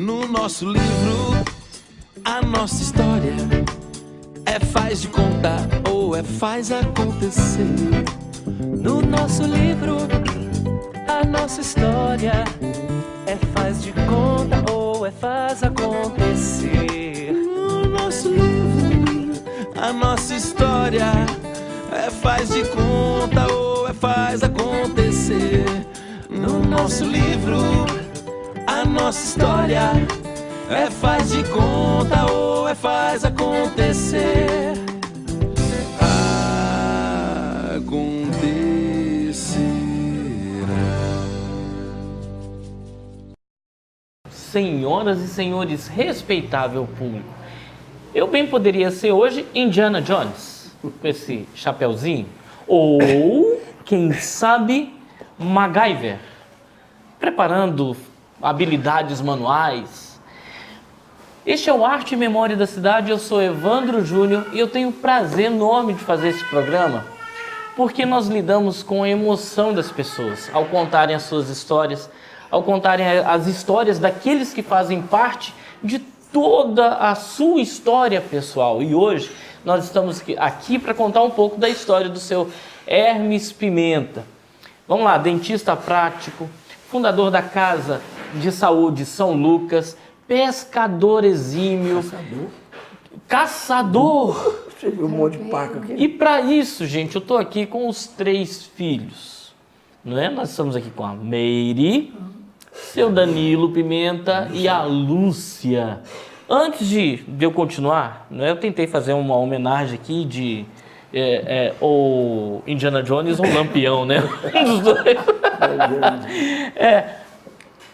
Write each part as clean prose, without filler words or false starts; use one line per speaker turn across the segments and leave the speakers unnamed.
No nosso livro, a nossa história é faz de conta ou é faz acontecer.
No nosso livro, a nossa história é faz de conta ou é faz acontecer.
No nosso livro, a nossa história é faz de conta ou é faz acontecer. No nosso livro, a nossa história é faz de conta ou é faz acontecer.
Senhoras e senhores, respeitável público, eu bem poderia ser hoje Indiana Jones, com esse chapeuzinho, ou, quem sabe, MacGyver, preparando habilidades manuais. Este é o Arte e Memória da Cidade, eu sou Evandro Júnior e eu tenho o prazer enorme de fazer esse programa, porque nós lidamos com a emoção das pessoas ao contarem as suas histórias, ao contarem as histórias daqueles que fazem parte de toda a sua história pessoal. E hoje nós estamos aqui para contar um pouco da história do seu Hermes Pimenta. Vamos lá, dentista prático, fundador da Casa de Saúde São Lucas, pescador exímio, caçador.
Você viu um monte de paca aqui?
E para isso, gente, eu estou aqui com os 3 filhos, não é? Nós estamos aqui com a Meire, seu Danilo Pimenta e a Lúcia. Antes de eu continuar, né, eu tentei fazer uma homenagem aqui de o Indiana Jones ou o Lampião, né? Um dos dois.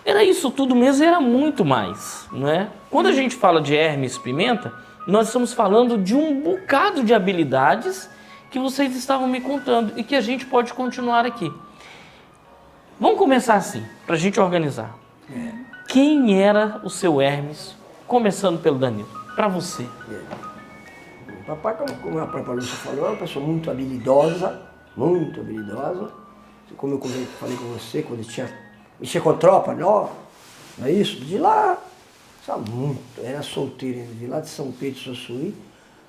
Era isso tudo mesmo, era muito mais, não é? Quando a gente fala de Hermes Pimenta, nós estamos falando de um bocado de habilidades que vocês estavam me contando e que a gente pode continuar aqui. Vamos começar assim, para a gente organizar. Quem era o seu Hermes, começando pelo Danilo, para você?
O papai, como a própria Lúcia falou, é uma pessoa muito habilidosa, muito habilidosa. Como eu falei com você, quando mexia com tropa, não é isso? De lá, sabe, muito, era solteiro, de lá de São Pedro do Suaçuí,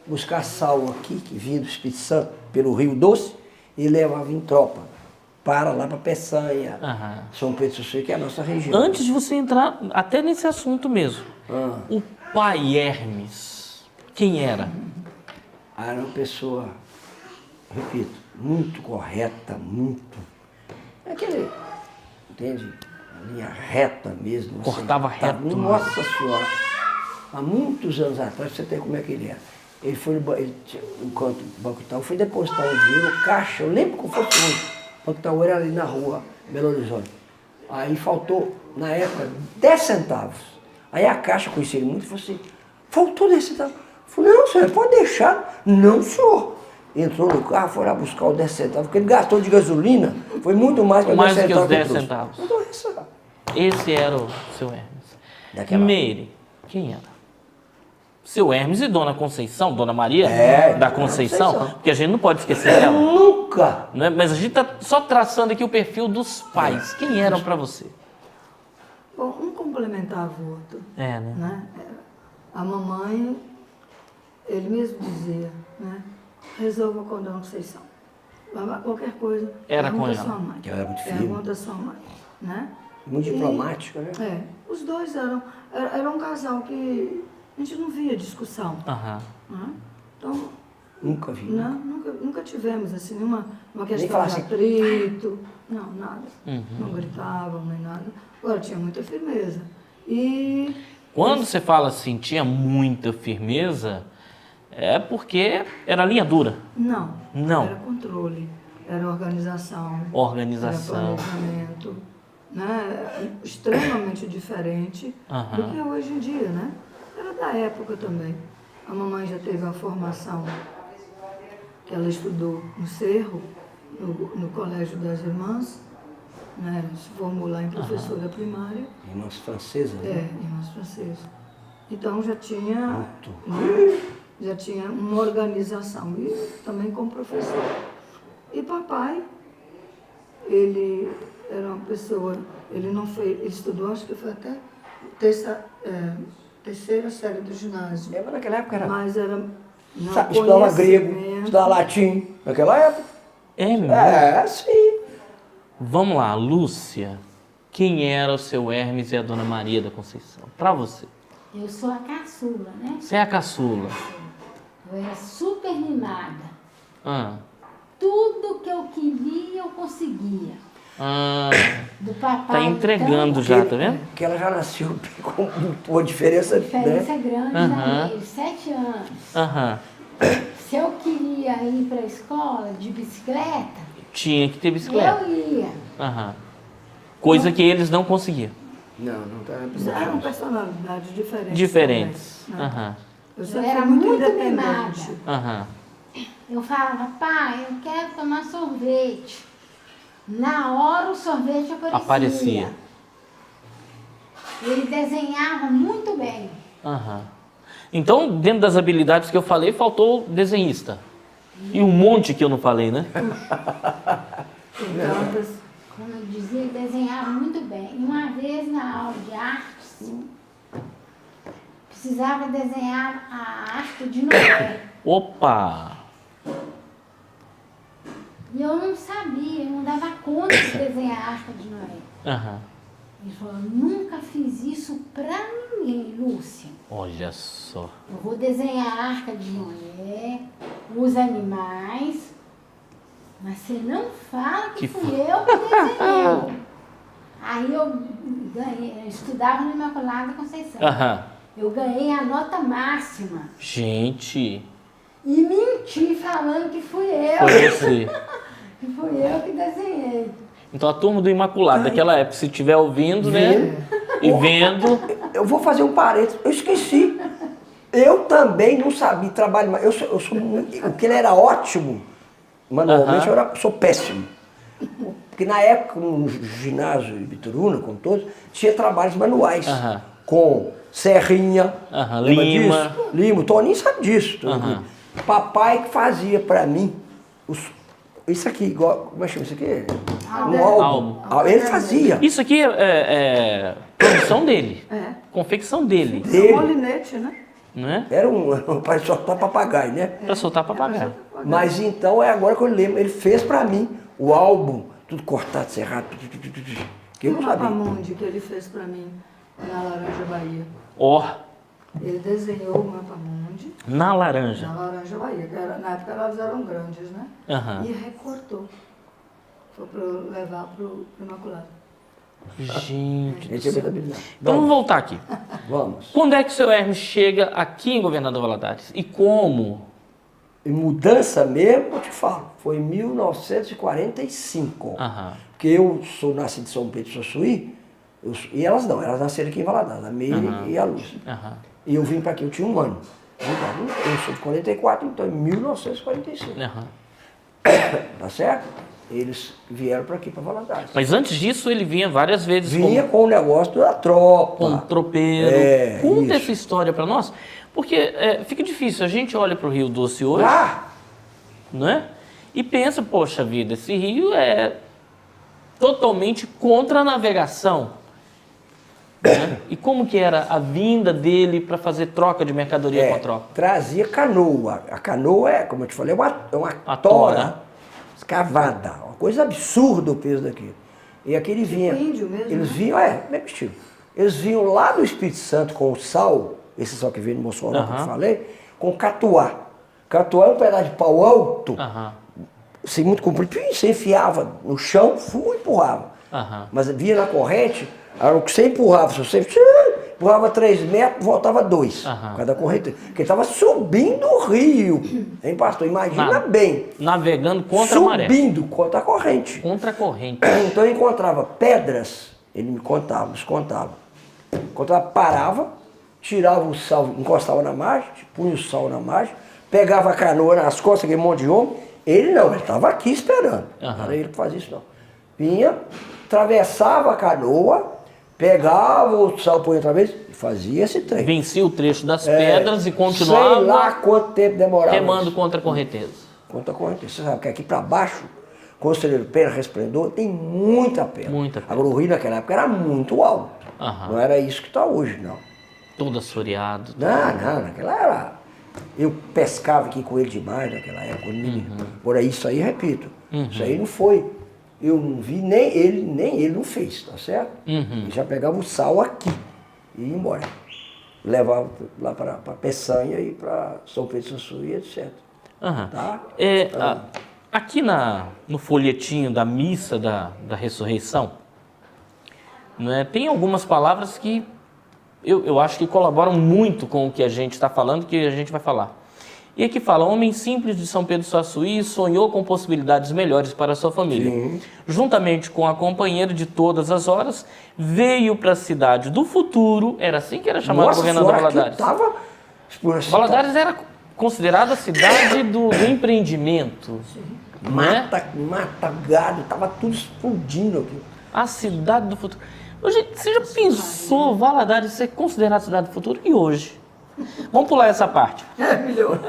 buscar sal aqui, que vinha do Espírito Santo, pelo Rio Doce, e levava em tropa, para lá para Peçanha, São Pedro do Suaçuí, que é a nossa região.
Antes de você entrar até nesse assunto mesmo, o pai Hermes, quem era?
Era uma pessoa, repito, muito correta, muito... Aquele, entende? A linha reta mesmo.
Cortava reto.
Nossa Senhora. Há muitos anos atrás, pra você ter como é que ele era. Ele foi no canto do Banco Itaú, foi depositar um dinheiro no caixa, eu lembro como fosse hoje. O Banco Itaú era ali na rua Belo Horizonte. Aí faltou, na época, 10 centavos. Aí a caixa conhecia ele muito e falou assim, faltou 10 centavos. Eu falei, não, senhor, pode deixar. Não, senhor. Entrou no carro, foi lá buscar os 10 centavos, porque ele gastou de gasolina, foi muito mais que os 10 centavos.
Mais do que os 10 centavos.
Então,
esse era o seu Hermes. Meire, quem era? Seu Hermes e Dona Conceição, Dona Maria da Conceição, porque a gente não pode esquecer dela.
Nunca!
Não é? Mas a gente está só traçando aqui o perfil dos pais. Quem eram para você?
Bom, um complementava o outro.
Né?
A mamãe, ele mesmo dizia, né? Resolva com a Dona Conceição. Qualquer coisa,
era com ela.
Sua mãe.
Ela era muito firme.
Pergunta a sua mãe, né?
Muito diplomática, né?
Os dois era um casal que a gente não via discussão. Né? Então,
nunca vi.
Né? Nunca tivemos assim, uma questão de atrito, não, nada. Não gritavam nem nada. Agora tinha muita firmeza. E
quando você fala assim, tinha muita firmeza, é porque era linha dura.
Não.
Não.
Era controle, era organização.
Organização.
Era planejamento. Né? Extremamente diferente do que é hoje em dia, né? Era da época também. A mamãe já teve uma formação que ela estudou no Cerro, no Colégio das Irmãs, né? Se formou lá em professora primária.
Irmãs francesas, né?
Irmãs francesas. Então já tinha uma organização, e também como professor. E papai, ele era uma pessoa, ele não fez, ele estudou, acho que foi até terceira série do ginásio.
Mas naquela época era...
Mas era... Não,
Estudava grego,
conhecimento.
estudava latim. Naquela época.
É mesmo?
É, sim.
Vamos lá, Lúcia. Quem era o seu Hermes e a Dona Maria da Conceição? Pra você.
Eu sou a caçula, né?
Você é a caçula.
Eu era super mimada.
Ah.
Tudo que eu queria, eu conseguia.
Ah.
Do papai.
Tá entregando já, tá vendo?
Porque ela já nasceu com uma diferença,
Diferença
né?
grande
Aham.
dele, 7 anos.
Aham.
Se eu queria ir para a escola de bicicleta,
Tinha que ter bicicleta.
eu ia.
Aham. Coisa que eles não conseguiam.
Não tá
Eram personalidades diferentes.
Diferentes.
também, né?
Aham.
Eu
Eu
sempre
era
fui muito
muito
independente.
mimada.
Aham.
Eu falava, pai, eu quero tomar sorvete. Na hora o sorvete aparecia. Ele desenhava muito bem.
Aham. Então, dentro das habilidades que eu falei, faltou o desenhista. E um monte que eu não falei, né?
Tantas.
Como eu dizia, ele desenhava muito bem. E uma vez na aula de artes, precisava desenhar a Arca de Noé.
Opa!
E eu não sabia, eu não dava conta de desenhar a Arca de Noé.
Aham.
Ele falou, nunca fiz isso pra ninguém, Lúcia.
Olha só.
Eu vou desenhar a Arca de Noé, os animais, mas você não fala que fui eu que desenhei. Aí eu ganhei, eu estudava no Imaculada Conceição.
Aham.
Eu ganhei a nota máxima
Gente,
e menti falando que fui eu.
foi você.
Que fui eu que desenhei.
Então a turma do Imaculado daquela época, se estiver ouvindo, né? E vendo.
Eu vou fazer um parênteses. Eu esqueci. Eu também não sabia trabalhar. Mas eu sou muito... Porque ele era ótimo. Manualmente eu sou péssimo. Porque na época, no ginásio de Bituruna, com todos, tinha trabalhos manuais.
Aham.
Com serrinha.
Aham,
lembra
lima.
disso? Lima. O Toninho sabe disso.
Aham.
Papai que fazia pra mim isso aqui, igual. Como é que chama isso aqui? Um
Álbum.
Ele fazia.
Isso aqui é produção dele.
É.
Confecção dele.
Dele.
Molinete, né?
Não é?
Era um para soltar papagaio, né?
Pra soltar papagaio.
Mas então é agora que eu lembro. Ele fez pra mim o álbum, tudo cortado, serrado, que eu
O
não sabia.
mapa-mundi que ele fez pra mim na Laranja Bahia.
Ó,
Ele desenhou o mapa-mundi
na laranja.
na Laranja Bahia, que era, na época elas eram grandes, né?
Aham.
E recortou. Foi para eu levar pro Imaculado.
Gente.
Ele tinha muita habilidade.
Então vamos voltar aqui.
Vamos.
Quando é que o seu Hermes chega aqui em Governador Valadares? E como?
E mudança mesmo, eu te falo, foi em 1945.
Aham.
Porque eu sou nascido em São Pedro do Suaçuí, e elas não, elas nasceram aqui em Valadares, a Meire e a Lúcia.
Aham.
E eu vim para aqui, eu tinha 1 ano. Eu sou de 44, então em 1945.
Aham.
Tá certo? Eles vieram para aqui, para Valadares.
Mas antes disso ele vinha várias vezes
Vinha com o negócio da tropa.
como tropeiro.
É,
Conta
isso.
essa história pra nós, porque fica difícil. A gente olha pro Rio Doce hoje,
Lá,
né? E pensa, poxa vida, esse rio é totalmente contra a navegação. Né? E como que era a vinda dele para fazer troca de mercadoria com a tropa?
trazia canoa. A canoa é, como eu te falei, é uma
A
tora
tora.
escavada. Uma coisa absurda o peso daquilo. E aqui ele vinha.
índio mesmo,
Eles
né?
vinham, mesmo estilo. Eles vinham lá do Espírito Santo com o sal, esse sal que veio no Mossoró que eu te falei, com catuá. Catuá é um pedaço de pau alto,
Aham,
assim, muito comprido, você enfiava no chão, e empurrava.
aham.
Mas via na corrente, era o que você empurrava, se você empurrava 3 metros, voltava 2,
Aham.
por causa da corrente. Porque estava subindo o rio, hein, pastor? Imagina bem,
Navegando contra a maré.
subindo contra a corrente.
Contra a corrente.
Então eu encontrava pedras, ele me contava, nos contava. Encontrava, parava, tirava o sal, encostava na margem, punha o sal na margem, pegava a canoa nas costas, aquele monte de homem. Ele não, ele estava aqui esperando.
Aham.
Não era ele que fazia isso não. Vinha, atravessava a canoa, pegava o sal, punha outra vez e fazia esse trem.
Vencia o trecho das pedras e continuava
Sei lá quanto tempo demorava.
remando
isso.
contra a correnteza.
Contra a corrente. Você sabe que aqui para baixo, Conselheiro Pena, Resplendor, tem muita pena.
Muita pena.
Agora o rio naquela época era muito alto.
Aham.
Não era isso que está hoje, não.
Todo assoreado.
Não, naquela era. Eu pescava aqui com ele demais naquela época. Por aí, isso aí, repito. Isso aí não foi. Eu não vi, nem ele não fez, tá certo? Ele já pegava o sal aqui e ia embora. Levava lá para Peçanha e para São Pedro de Sassou e etc.
Aham.
Tá?
Aqui no folhetinho da missa da ressurreição, né, tem algumas palavras que eu acho que colaboram muito com o que a gente está falando, que a gente vai falar. E aqui fala, homem simples de São Pedro de Suaçuí sonhou com possibilidades melhores para a sua família. Sim. Juntamente com a companheira de todas as horas, veio para a cidade do futuro, era assim que era chamado o governador Valadares. Valadares era considerada a cidade do empreendimento. Né?
Mata, gado, estava tudo explodindo aqui.
A cidade do futuro. Hoje, você já pensou Valadares ser considerada a cidade do futuro? E hoje? Vamos pular essa parte.
Melhor.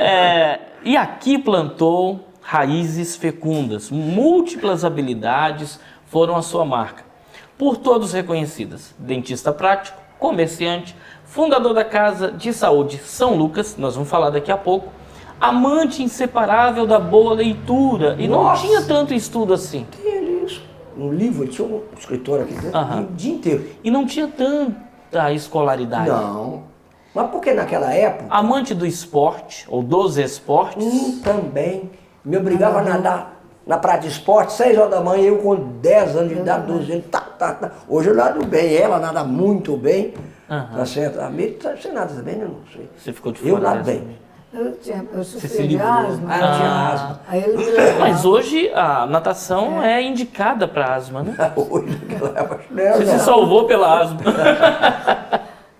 E aqui plantou raízes fecundas. Múltiplas habilidades foram a sua marca. Por todos reconhecidas. Dentista prático, comerciante, fundador da Casa de Saúde São Lucas, nós vamos falar daqui a pouco. Amante inseparável da boa leitura. E não tinha tanto estudo assim.
Um livro, ele tinha um escritor aqui dentro o dia inteiro.
E não tinha tanta escolaridade.
Não. Mas porque naquela época...
Amante do esporte, ou dos esportes.
Também. Me obrigava a nadar na praia de esporte, 6 horas da manhã, eu com 10 anos de idade, 12 anos, tá. Hoje eu nado bem, ela nada muito bem. Tá certo? A Miri tá sem nada também, eu não sei.
Você ficou de fora.
Eu nado bem.
Eu sofri de asma.
Eu tinha asma.
Aí ele me levava.
Mas hoje a natação é indicada para asma, né?
Hoje naquela época
Você se salvou pela asma.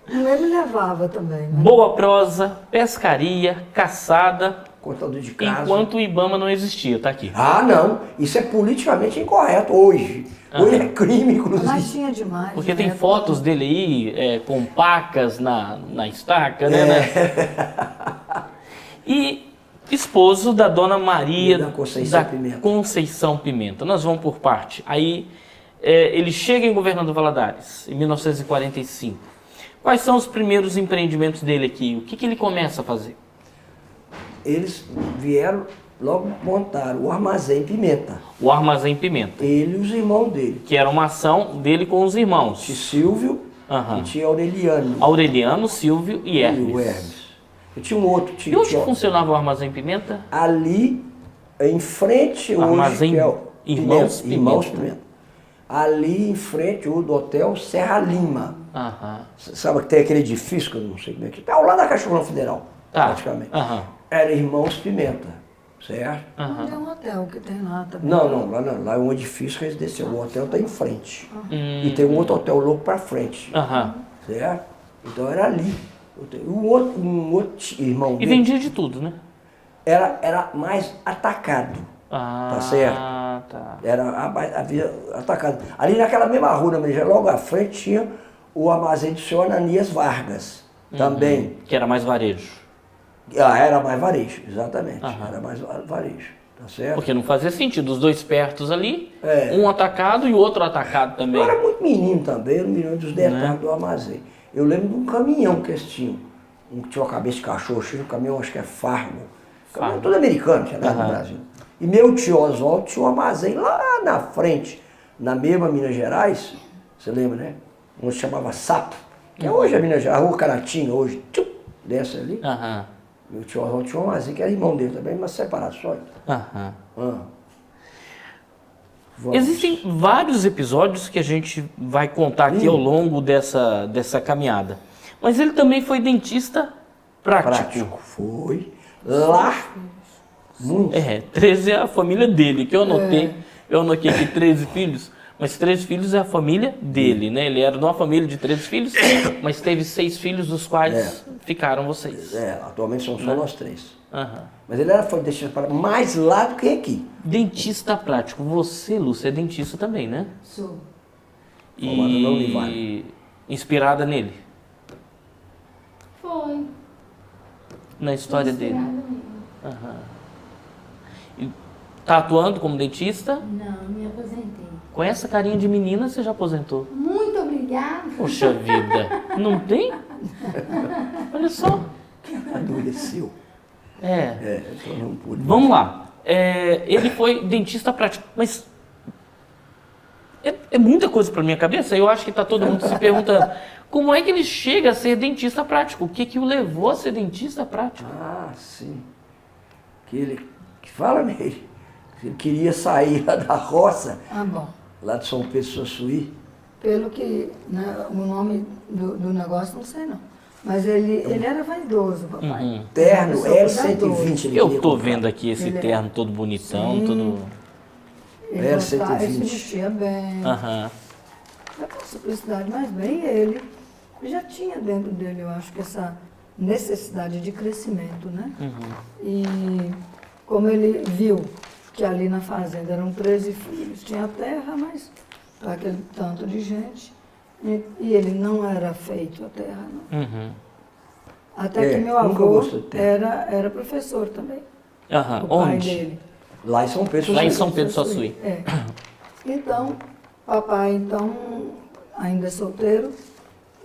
Ele me levava também. Né?
Boa prosa, pescaria, caçada.
Contador de casa.
Enquanto o IBAMA não existia, tá aqui.
Não. Isso é politicamente incorreto hoje. Hoje é crime, inclusive.
Mas tinha demais.
Porque tem fotos dele aí com pacas na estaca, né? E esposo da Dona Maria
da
Conceição Pimenta. Nós vamos por parte. Aí ele chega em Governador Valadares, em 1945. Quais são os primeiros empreendimentos dele aqui? O que ele começa a fazer?
Eles vieram, logo montaram o Armazém Pimenta.
O Armazém Pimenta.
Ele e os irmãos dele.
Que era uma ação dele com os irmãos.
Tinha Silvio e tinha Aureliano.
Aureliano, Silvio e Hermes.
E o Hermes. Eu tinha um outro.
E onde funcionava o Armazém Pimenta?
Ali, em frente,
Armazém
hoje, que é o
Irmãos
Pimenta. Ali em frente, do hotel Serra Lima. Sabe que tem aquele edifício, que eu não sei como é que é, ao lado da Cachorrão Federal, praticamente. Era Irmãos Pimenta, certo?
Não tem um hotel que tem lá também.
Não, lá é um edifício residencial. O hotel está em frente. E tem um outro hotel louco para frente. Certo? Então era ali. Um outro irmão
E
dele
vendia de tudo, né?
era mais atacado. Tá certo?
Tá.
Havia atacado. Ali naquela mesma rua, logo à frente, tinha o armazém do senhor Ananias Vargas, também.
Que era mais varejo.
Era mais varejo, exatamente. Era mais varejo, tá certo?
Porque não fazia sentido, os dois pertos ali, um atacado e o outro atacado também.
Eu era muito menino também, era menino dos detalhes do armazém. Eu lembro de um caminhão que eles tinham, que tinha uma cabeça de cachorro, tinha um caminhão, acho que é Fargo. Caminhão todo americano, tinha nada no Brasil. E meu tio Oswaldo tinha um armazém lá na frente, na mesma Minas Gerais, você lembra, né? Onde se chamava Sapo, que é hoje a Minas Gerais, a Rua Caratinga, hoje, desce ali. Meu tio Oswaldo tinha um armazém, que era irmão dele também, mas separado só.
Existem vários episódios que a gente vai contar aqui ao longo dessa caminhada. Mas ele também foi dentista prático.
Foi. Lá, muito.
13 é a família dele, que eu anotei. Eu anotei aqui 13 filhos, mas 13 filhos é a família dele, né? Ele era de uma família de 13 filhos, mas teve 6 filhos, dos quais ficaram vocês.
Atualmente são só nós 3. Mas ele foi dentista prático mais lá do que aqui.
Dentista prático. Você, Lúcia, é dentista também, né?
Sou.
E inspirada nele?
Foi.
Na história dele? Tá atuando como dentista?
Não, me aposentei.
Com essa carinha de menina, você já aposentou?
Muito obrigada.
Poxa vida, não tem? Olha só.
Adoeceu. Então não pude.
Vamos lá. Ele foi dentista prático, mas é muita coisa para minha cabeça. Eu acho que tá todo mundo se perguntando como é que ele chega a ser dentista prático? O que o levou a ser dentista prático?
Ah, sim. Que fala nele. Ele queria sair lá da roça,
Bom.
lá de São Pedro Suaçuí.
Pelo que, né, o nome do negócio não sei não. Mas ele era vaidoso, papai.
Terno
Uma pessoa
L120
cuidadosa.
ele
Eu
queria
tô
comprar.
vendo aqui esse
Ele é-
terno todo bonitão,
Sim.
todo...
Ele
Era
gostava, ele se
120.
vestia bem.
Aham.
Da simplicidade, mas bem ele já tinha dentro dele, eu acho, que essa necessidade de crescimento, né? E como ele viu que ali na fazenda eram 13 filhos, tinha terra, mas para aquele tanto de gente, e ele não era feito a terra, não.
Uhum.
Até que meu
nunca
avô
gostou de terra.
era professor também,
Aham.
o pai
Onde?
dele.
Lá em São Pedro
Lá em
Suaçuí.
São Pedro Suaçuí.
É. Então, papai, ainda solteiro,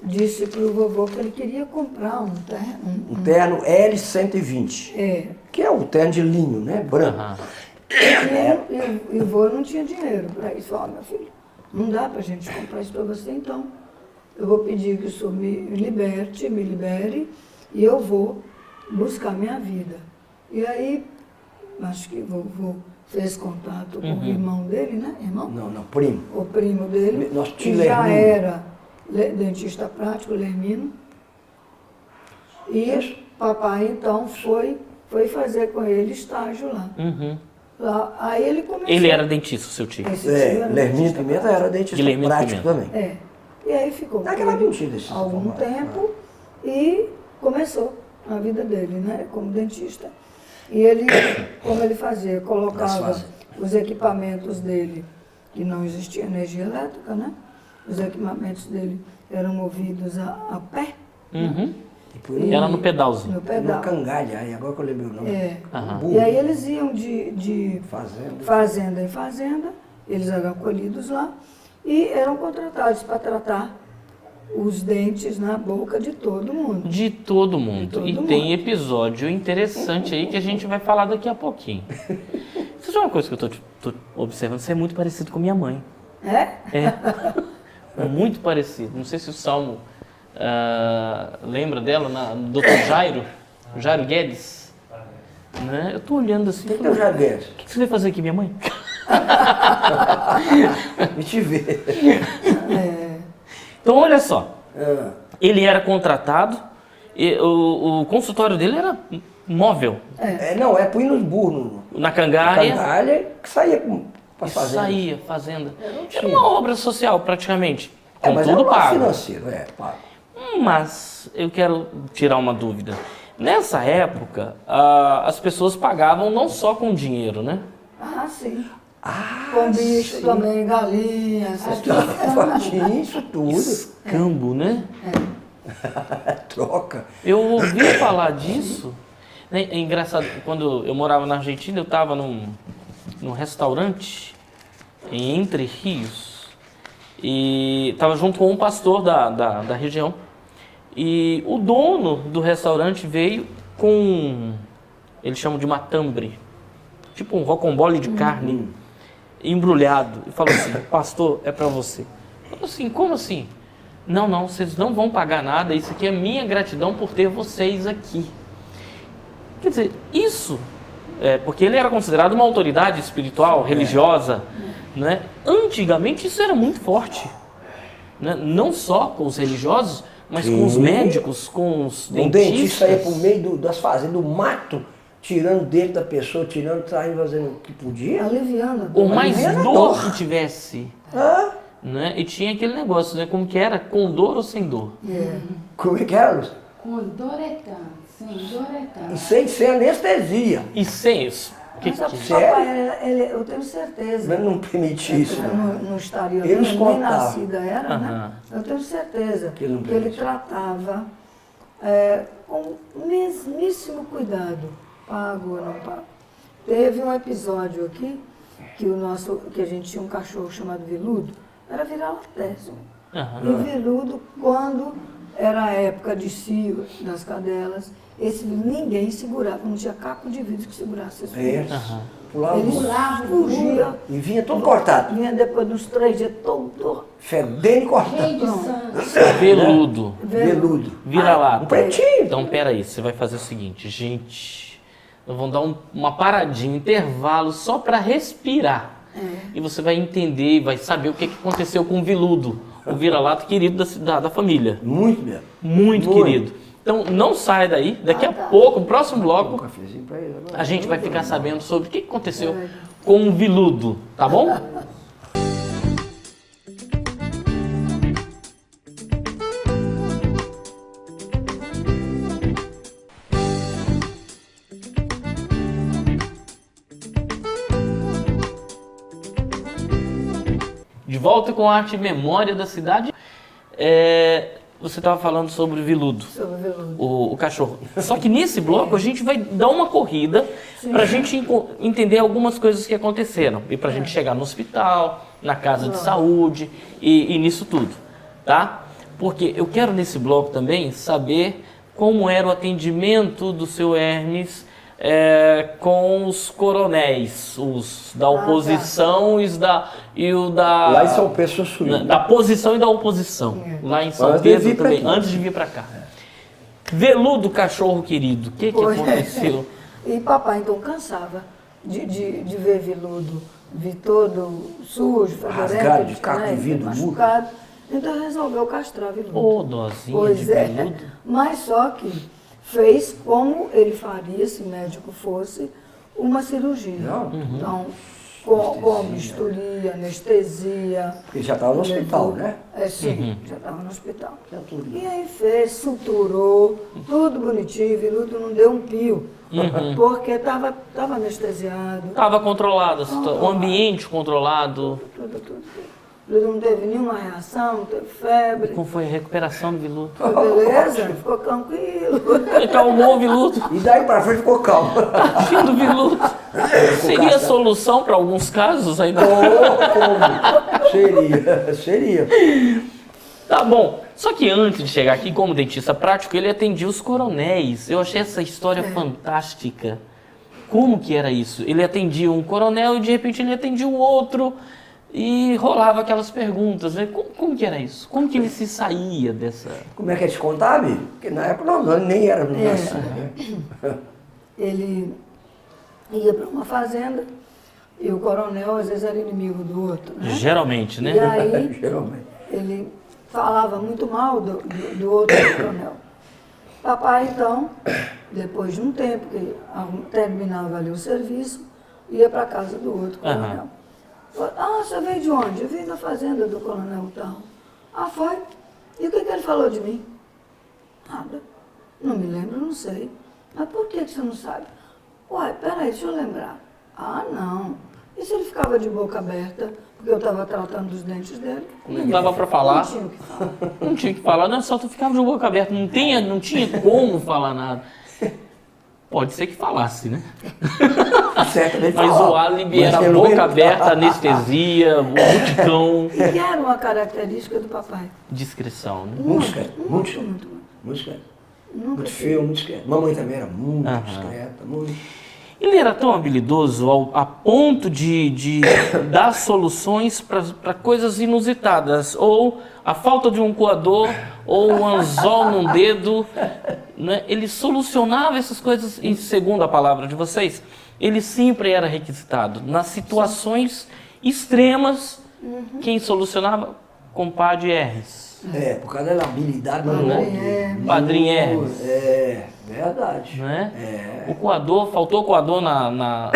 disse para o vovô que ele queria comprar um terreno.
Um terno L120, que é um terno de linho, né? Branco.
Aham.
E o vô não tinha dinheiro para isso. Ó, meu filho, não dá para a gente comprar isso para você, então eu vou pedir que o senhor me libere, e eu vou buscar minha vida. E aí, acho que o vovô fez contato com o irmão dele, né? Irmão?
Não, primo.
O primo dele,
Nosso
que
tio
já
Lermino.
era dentista prático, Lermino. E papai, então, foi fazer com ele estágio lá.
Uhum.
Aí ele começou...
Ele era dentista, o seu tio.
Esse tio era
Lermino
dentista
Pimenta
prático.
era dentista
Guilhermino
prático
Pimenta.
também.
E aí ficou
Daquela
com ele
mentira desse
algum
trabalho.
tempo e começou a vida dele, né, como dentista. E ele, como ele fazia, colocava os equipamentos dele, que não existia energia elétrica, né? Os equipamentos dele eram movidos a pé.
Uhum.
E
Era no pedalzinho.
No
no
pedal.
Cangalha, aí agora que eu lembro o nome.
Aham.
E aí eles iam de
Fazenda.
fazenda em fazenda, eles eram acolhidos lá e eram contratados para tratar os dentes na boca de todo mundo.
De todo mundo.
De todo
E
mundo.
tem episódio interessante aí que a gente vai falar daqui a pouquinho. Isso é uma coisa que eu tô observando. Você é muito parecido com minha mãe. É. Muito parecido. Não sei se o Salmo lembra dela, Dr. Jairo Guedes. Né? Eu tô olhando assim.
Quem que é o Jagueiro?
O que você vai fazer aqui, minha mãe?
Me te ver.
Então, olha só. Ele era contratado, e o consultório dele era móvel.
Não, é pro ir nos burros.
Na Cangalha.
Cangalha que saía pra
E
fazenda.
saía, fazenda. Era uma obra social, praticamente. Com
mas
tudo
era um
pago.
financeiro, pago.
Mas eu quero tirar uma dúvida. Nessa época, as pessoas pagavam não só com dinheiro, né?
Ah, sim. Com bicho também, galinha, essas coisas.
Tinha isso tudo.
Cambo, né?
Troca.
Eu ouvi falar disso. Né? É engraçado, quando eu morava na Argentina, eu estava num restaurante em Entre Rios. E estava junto com um pastor da região. E o dono do restaurante veio com, eles chamam de matambre, tipo um rocambole de carne embrulhado. E falou assim: pastor, é para você. Eu falei assim: como assim? Não, vocês não vão pagar nada, isso aqui é minha gratidão por ter vocês aqui. Quer dizer, isso, porque ele era considerado uma autoridade espiritual, religiosa, né? Antigamente isso era muito forte, né? Não só com os religiosos, mas com os médicos, com os dentistas.
Um dentista ia pro meio das fazendas, do mato, tirando dentro da pessoa, saindo, fazendo o que podia.
Aliviando.
Por mais
Aliviando a
dor
dor.
que tivesse,
Ah,
né? E tinha aquele negócio, né? Como que era? Com dor ou sem dor?
como é que era, Lúcia?
Com dor é tanto, sem dor é
E
tanto.
sem anestesia.
E sem isso?
Mas
Que-
papai, eu tenho certeza.
Mas não permitia isso, não.
Não estaria
Eles
nem
contavam.
nascida era, né?
Aham.
Eu tenho certeza
Que não
que ele
permitia.
tratava com o mesmíssimo cuidado, pago ou não pago. Teve um episódio aqui que a gente tinha um cachorro chamado Veludo, era vira-latésimo. E Veludo, quando era a época de cio das cadelas, esse ninguém segurava, não tinha caco de vidro que segurasse esse Veludo. Ele fugia.
E vinha todo cortado.
Vinha depois de uns 3 dias todo
Fedendo e cortado.
Cheio de sangue.
Veludo.
Veludo.
Vira-lata.
Um pretinho.
Então, peraí, você vai fazer o seguinte, gente. Nós vamos dar uma paradinha, um intervalo só para respirar. E você vai entender e vai saber o que aconteceu com o Veludo, o vira-lata querido da família.
Muito mesmo.
Muito querido. Então, não sai daí. Daqui a pouco, no próximo bloco, a gente vai ficar sabendo sobre o que aconteceu com o Veludo, tá bom? De volta com a arte e memória da cidade. Você estava falando sobre o Veludo, o cachorro. Só que nesse bloco a gente vai dar uma corrida para a gente entender algumas coisas que aconteceram. E para a gente chegar no hospital, na casa de saúde e nisso tudo, tá? Porque eu quero nesse bloco também saber como era o atendimento do seu Hermes com os coronéis, os da oposição e o da...
Lá em São Pedro, São Suíno.
Da posição e da oposição. Lá em São Pedro também, antes de vir para cá. Veludo, cachorro querido, o que aconteceu?
E papai então cansava de ver Veludo, vir todo sujo,
rasgado, de caco de vidro,
machucado. Então resolveu castrar Veludo.
Ô, dozinha
pois
de Veludo.
Mas só que fez como ele faria, se médico fosse, uma cirurgia. Então, com bisturi, anestesia.
Ele já estava no hospital, né?
Sim, já estava no hospital. E aí fez, suturou, tudo bonitinho, Veludo não deu um pio, porque estava anestesiado.
Estava controlado, o ambiente controlado.
Tudo. Ele não teve nenhuma reação, não teve febre.
Como foi a recuperação do Veludo?
Foi beleza, ficou tranquilo.
Calmou o Veludo.
E daí para frente ficou calmo.
Fim do Veludo. Seria a solução para alguns casos ainda?
Como? Seria.
Tá bom. Só que antes de chegar aqui como dentista prático, ele atendia os coronéis. Eu achei essa história fantástica. Como que era isso? Ele atendia um coronel e de repente ele atendia o outro. E rolava aquelas perguntas, né? Como que era isso? Como que ele se saía dessa...
Como é que é te contar, amigo? Porque na época não, nem era assim, né?
Ele ia para uma fazenda e o coronel às vezes era inimigo do outro, né?
Geralmente, né?
E aí
Geralmente.
ele falava muito mal do outro coronel. Papai, então, depois de um tempo que terminava ali o serviço, ia para a casa do outro coronel. Você veio de onde? Eu vim da fazenda do coronel tal. Foi? E o que ele falou de mim? Nada. Não me lembro, não sei. Mas por que você não sabe? Uai, peraí, deixa eu lembrar. Não. E se ele ficava de boca aberta, porque eu estava tratando dos dentes dele?
Não dava para falar.
Não tinha o que falar.
Não tinha o que falar, não, só tu ficava de boca aberta. Não tinha como falar nada. Pode ser que falasse, né? Mas o álibi era a boca aberta, anestesia, o buticão.
E era uma característica do papai.
Discrição, né?
Muito discreto. Muito feio, muito discreto. Mamãe também era muito discreta, muito...
Ele era tão habilidoso a ponto de dar soluções para coisas inusitadas, ou a falta de um coador, ou um anzol num dedo, né? Ele solucionava essas coisas, e segundo a palavra de vocês, ele sempre era requisitado. Nas situações extremas, quem solucionava? Compadre Hermes.
Por causa da habilidade
Padrinho Hermes.
Verdade.
Né? O coador, faltou coador na...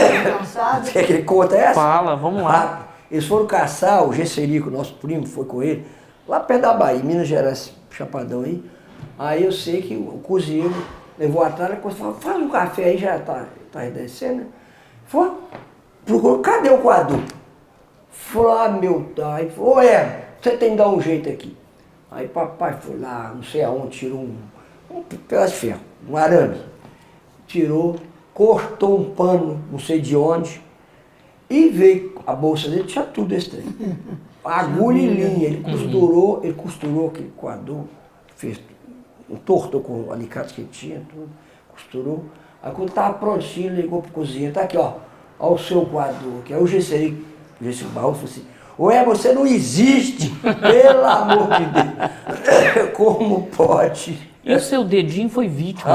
Quer que ele conta essa?
Fala, vamos lá.
Eles foram caçar, o Gesserico, nosso primo, foi com ele, lá perto da Bahia, Minas Gerais, Chapadão aí. Aí eu sei que o cozinheiro levou atrás e falou, faz um café aí, já tá descendo, né? Foi, procurou, cadê o coador? Falou, meu pai, falou, você tem que dar um jeito aqui. Aí papai foi lá, não sei aonde, tirou um pedaço de ferro, um arame. Tirou, cortou um pano, não sei de onde, e veio, a bolsa dele tinha tudo esse trem. Agulha e linha, ele costurou aquele quadro, fez, entortou com o alicate que ele tinha, tudo, costurou. Aí quando estava prontinho, ele ligou pro cozinheiro, tá aqui, ó o seu quadro aqui. Aí o Gesseri Barroso falou assim, ué, você não existe, pelo amor de Deus, como pode?
E o seu dedinho foi vítima?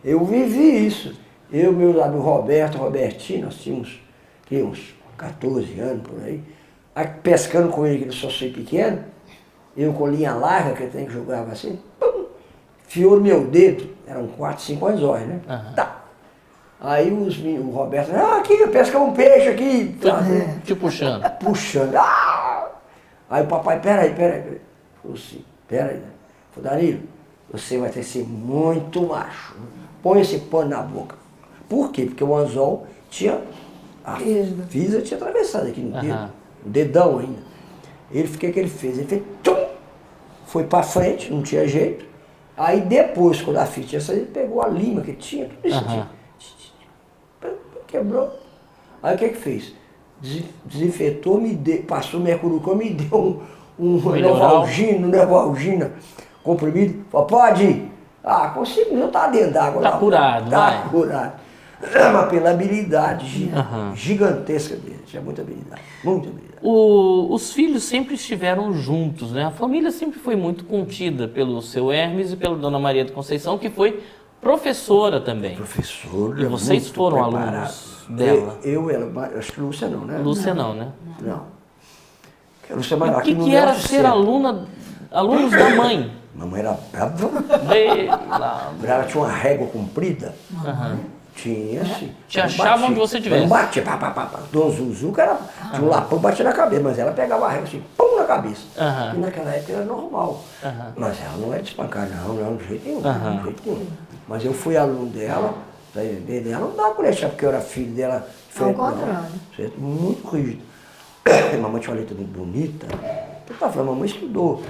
Eu vivi isso. Eu, meu amigo Robertinho, nós tínhamos uns 14 anos por aí, pescando com ele, que ele só sei pequeno, eu com linha larga, que eu tenho que jogava assim, pum, fiou no meu dedo, eram 4, 5 anzóis, né? Tá. Aí o Roberto, aqui, pesca um peixe aqui.
Te puxando.
Puxando. Aí o papai, peraí. Falou assim, peraí, né? Falei, Danilo, você vai ter que ser muito macho. Põe esse pano na boca. Por quê? Porque o anzol tinha, a fisa tinha atravessado aqui no dedo, no dedão ainda. O que ele fez? Ele fez, tchum, foi pra frente, não tinha jeito. Aí depois, quando a fita tinha saído, ele pegou a lima que tinha, tudo isso quebrou. Aí o que fez? Desinfetou, passou mercurocão, me deu um Nevalgina comprimido. Falou, pode ir. Conseguiu, tá dentro d'água.
Tá curado,
tá curado. Mas pela habilidade gigantesca dele, tinha muita habilidade, muita habilidade.
Os filhos sempre estiveram juntos, né? A família sempre foi muito contida pelo seu Hermes e pela Dona Maria da Conceição, que foi professora também.
Professora.
E vocês foram alunos dela?
Ela, acho que Lúcia não, né?
Lúcia não, né?
Não. A Lúcia Maraca,
o que era ser alunos da mãe?
Mamãe era brava.
Brava,
tinha uma régua comprida. Tinha, assim.
Te achava onde você estivesse.
Não batia, Dona Zuzuca tinha um lapão, batia na cabeça, mas ela pegava a régua assim, pum, na cabeça. E naquela época era normal. Mas ela não é de espancar, não, de jeito nenhum, Mas eu fui aluno dela, não dá pra deixar porque eu era filho dela.
Ao contrário.
Muito rígido. Mamãe tinha uma letra muito bonita. Eu tava falando, mamãe estudou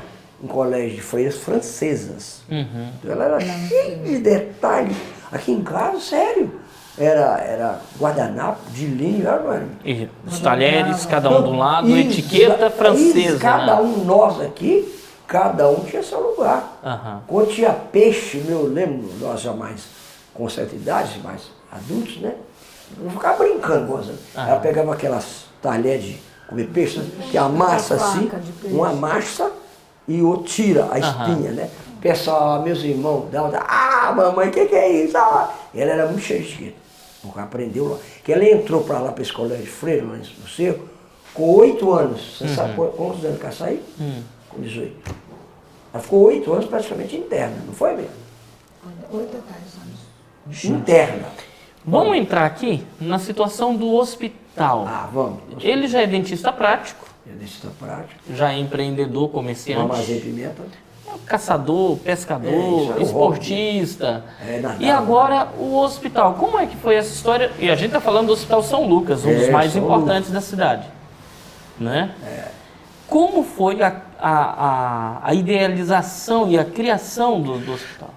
em colégio de freiras francesas. Então ela era cheia de detalhes. Aqui em casa, sério, era guardanapo de linho,
E os talheres, cada um de um lado, etiqueta francesa.
Cada um, nós aqui, cada um tinha seu lugar. Quando tinha peixe, eu lembro, nós já mais com certa idade, mais adultos, né? Não ficava brincando, gozando. Ela pegava aquelas talheres de comer peixe, que amassa assim, uma amassa e outro tira a espinha, né? O pessoal, meus irmãos, mamãe, o que é isso? Ela era muito cheia de chiqueta, porque aprendeu lá. Que ela entrou para lá, para esse colégio de freira, lá no Cerco, com 8 anos. Você sabe quantos anos que ela saiu? Com 18. Ela ficou 8 anos praticamente interna, não foi mesmo?
8 a 10 anos.
Interna.
Vamos entrar aqui na situação do hospital.
Vamos.
Ele já é dentista prático.
Dentista prático.
Já é empreendedor, comerciante.
Armazém Pimenta.
Caçador, pescador, esportista. E agora o hospital. Como é que foi essa história? E a gente está falando do Hospital São Lucas, um dos mais importantes da cidade. Né? Como foi a idealização e a criação do hospital?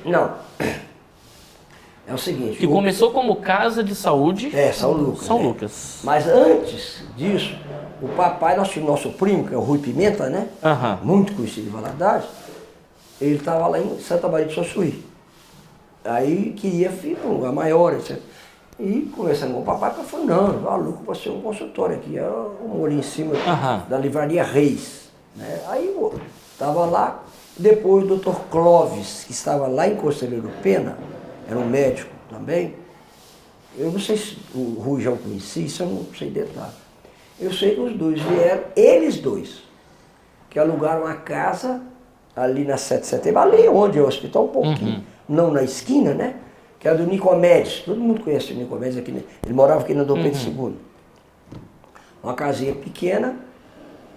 Não. É o seguinte...
Que começou como casa de saúde.
São Lucas.
São Lucas.
Mas antes disso, o papai, nosso primo, que é o Rui Pimenta, né? Muito conhecido em Valadares, ele estava lá em Santa Maria de Sossuí. Aí queria vir para um lugar maior, etc. E conversando com o papai, ele falou, não, alugo para ser um consultório aqui. É um ali em cima da livraria Reis. Né? Aí eu estava lá, depois o Dr. Clóvis, que estava lá em Conselheiro Pena, era um médico também. Eu não sei se o Rui já o conhecia, isso eu não sei detalhe. Eu sei que os dois vieram, eles dois, que alugaram uma casa ali na 7 de setembro, ali onde é o hospital, um pouquinho, não na esquina, né? Que era do Nicomedes, todo mundo conhece o Nicomedes aqui, né? Ele morava aqui na Dom Pedro II. Uma casinha pequena,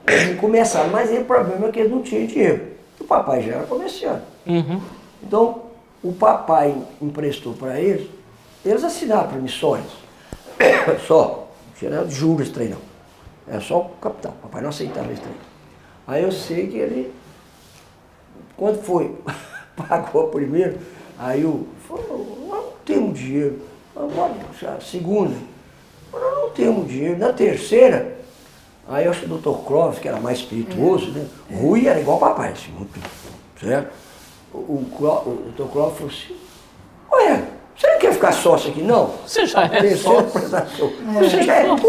e começaram, mas o problema é que eles não tinham dinheiro. O papai já era comerciante. Então, o papai emprestou para eles assinaram permissões. Só, não tinha juros esse trem não. Era só o capital, o papai não aceitava esse trem. Aí eu sei que ele, quando foi, pagou primeiro, aí foi uma dinheiro. Segunda, nós não temos dinheiro. Na terceira, aí eu acho que o Dr. Clóvis, que era mais espirituoso, né? Rui era igual papai, assim, muito, certo? O Dr. Clóvis falou assim, ué, você não quer ficar sócio aqui, não?
Você já é
Terceira
sócio.
prestação. Você já é dono?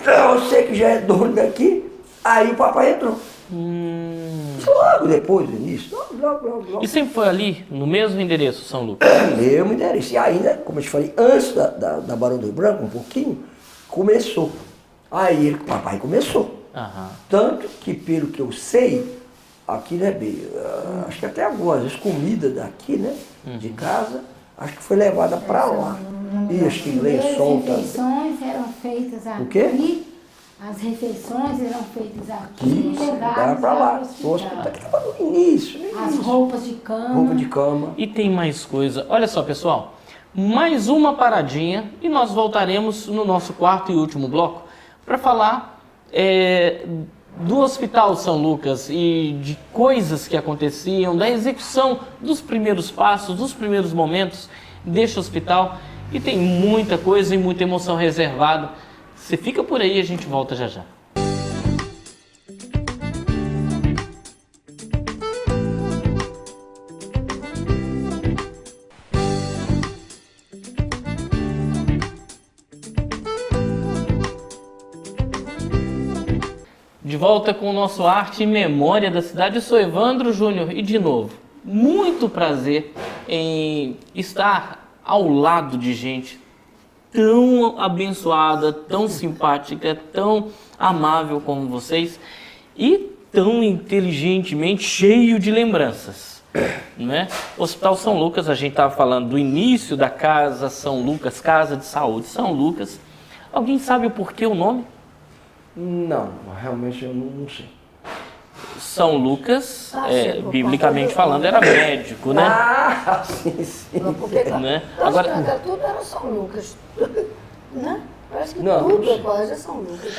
Não, você que já é dono daqui. Aí o papai entrou. Logo depois do início. Logo.
E sempre foi ali, no mesmo endereço, São Lucas?
Mesmo endereço. E ainda, como eu te falei, antes da Barão do Rio Branco, um pouquinho, começou. Aí o papai começou.
Aham.
Tanto que, pelo que eu sei, aqui, né, Bê, acho que até algumas vezes comida daqui, né, de casa, acho que foi levada para lá. E acho que lençol
As
também.
refeições eram feitas aqui.
O quê?
As refeições eram feitas aqui
Isso,
e levadas
dava para lá.
para o hospital.
Que estava no início, né?
As roupas de cama.
Roupa de cama.
E tem mais coisa. Olha só, pessoal. Mais uma paradinha e nós voltaremos no nosso quarto e último bloco para falar do Hospital São Lucas e de coisas que aconteciam, da execução dos primeiros passos, dos primeiros momentos deste hospital. E tem muita coisa e muita emoção reservada. Você fica por aí e a gente volta já já. De volta com o nosso Arte e Memória da Cidade. Eu sou Evandro Júnior e, de novo, muito prazer em estar ao lado de gente tão abençoada, tão simpática, tão amável como vocês e tão inteligentemente cheio de lembranças, né? Hospital São Lucas, a gente estava falando do início da Casa São Lucas, Casa de Saúde São Lucas. Alguém sabe o porquê o nome?
Não, realmente eu não sei.
São Lucas, biblicamente falando, era médico, né?
Ah, sim.
Porque
Né?
Agora,
Agora,
tudo era São Lucas. Né? Parece que
Não,
tudo
não sei.
quase é São Lucas.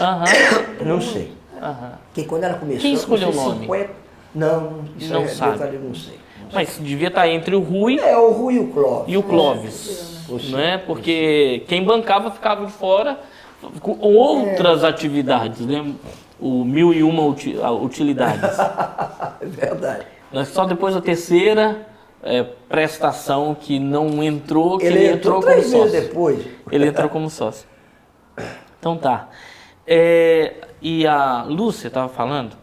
Não sei. Porque quando ela começou...
Quem escolheu
não sei,
o nome?
50... Não, isso
Não
é
sabe.
detalhe, eu não sei.
mas devia estar entre o Rui
É o Rui e o Clóvis.
e o Clóvis,
Você.
né? Porque quem bancava ficava de fora com outras atividades, né? O 1001 utilidades.
É verdade.
Mas só depois da terceira prestação que não entrou, que
Ele
entrou
entrou
como
3 meses
sócio.
depois.
Ele entrou como sócio. Então tá. E a Lúcia estava falando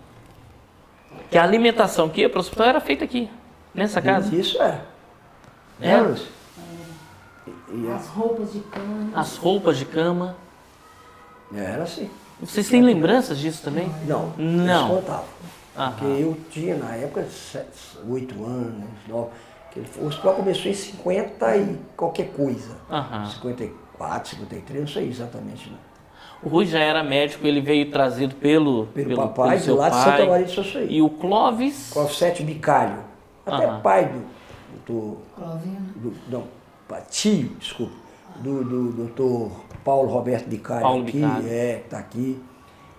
que a alimentação que ia para o hospital era feita aqui, nessa casa.
Isso é.
É?
Lúcia? E
As roupas de cama.
As roupas de cama.
era assim.
Vocês têm lembranças disso também?
Não,
Não.
eles contavam.
Aham.
Porque eu tinha, na época, 8 anos, 9. O hospital começou em 50 e qualquer coisa.
Aham.
54, 53, não sei exatamente. Não.
O Rui já era médico, ele veio trazido pelo
Papai,
seu
do lado de
pai.
Santa Maria de Sussuí.
E o Clóvis,
Clóvis Sete Bicalho. Até
Aham.
pai do
Clovino.
não, tio, desculpa, do doutor Paulo Roberto Bicalho
Paulo
aqui,
Bicalho.
tá aqui.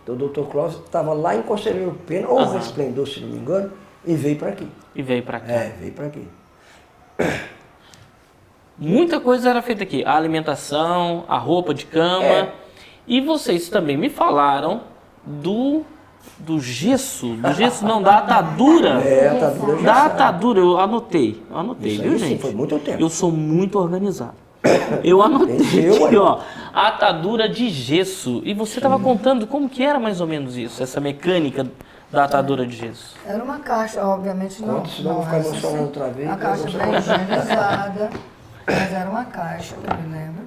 Então o doutor Clóvis estava lá em Conselheiro Pena, ou
Aham.
Resplendor, se não me engano, e veio para aqui.
e veio para cá.
Veio para aqui.
Muita coisa era feita aqui. A alimentação, a roupa de cama. E vocês também me falaram do gesso. Do gesso não, da atadura.
Tá dura
Da atadura, eu anotei,
Isso
viu,
aí sim,
gente?
foi muito tempo.
Eu sou muito organizado. Eu anotei
Eu,
aqui,
aí.
ó, atadura de gesso. E você estava contando como que era mais ou menos isso, essa mecânica da atadura de gesso.
Era uma caixa, obviamente não.
Conta, senão eu vou ficar
essa
emocionado
sim.
outra vez,
Uma
eu
caixa
vou
bem higienizada, mas era uma caixa, que eu me lembro.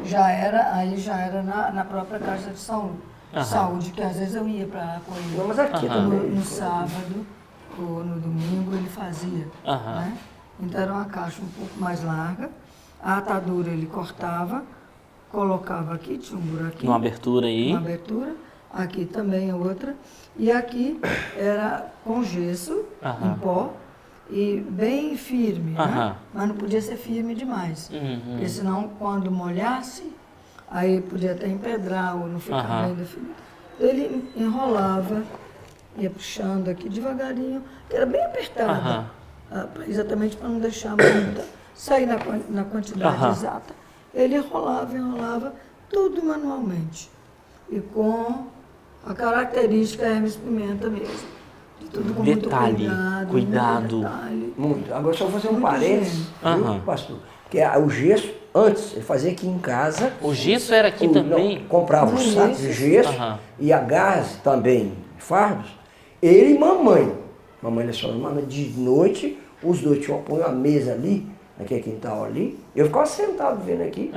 Já era na própria Caixa de Saúde, que às vezes eu ia para lá com ele.
Não, mas aqui
Aham.
também.
No sábado ou no domingo ele fazia.
Aham.
Né? Então era uma caixa um pouco mais larga. A atadura ele cortava, colocava aqui, tinha um buraquinho.
Uma abertura aí.
Uma abertura. Aqui também é outra. E aqui era com gesso,
Aham.
em pó, e bem firme,
Aham.
né? Mas não podia ser firme demais.
Uhum.
Porque senão, quando molhasse, aí podia até empedrar ou não ficar
Aham.
bem definido. Então, ele enrolava, ia puxando aqui devagarinho, que era bem apertada,
Aham.
exatamente para não deixar sei na quantidade exata. Ele enrolava, tudo manualmente. E com a característica Hermes Pimenta mesmo. De tudo com
Detalhe,
muito
cuidado.
Muito detalhe.
Muito. Agora só vou fazer um
Muito
parênteses, viu, pastor? Que o gesso, antes, ele fazia aqui em casa.
O gesso era aqui também?
Não, comprava um saco de gesso e a gás também, fardos. Ele e mamãe. Mamãe era só de noite, os dois tinham uma mesa ali, naquele quintal ali. Eu ficava sentado vendo aqui.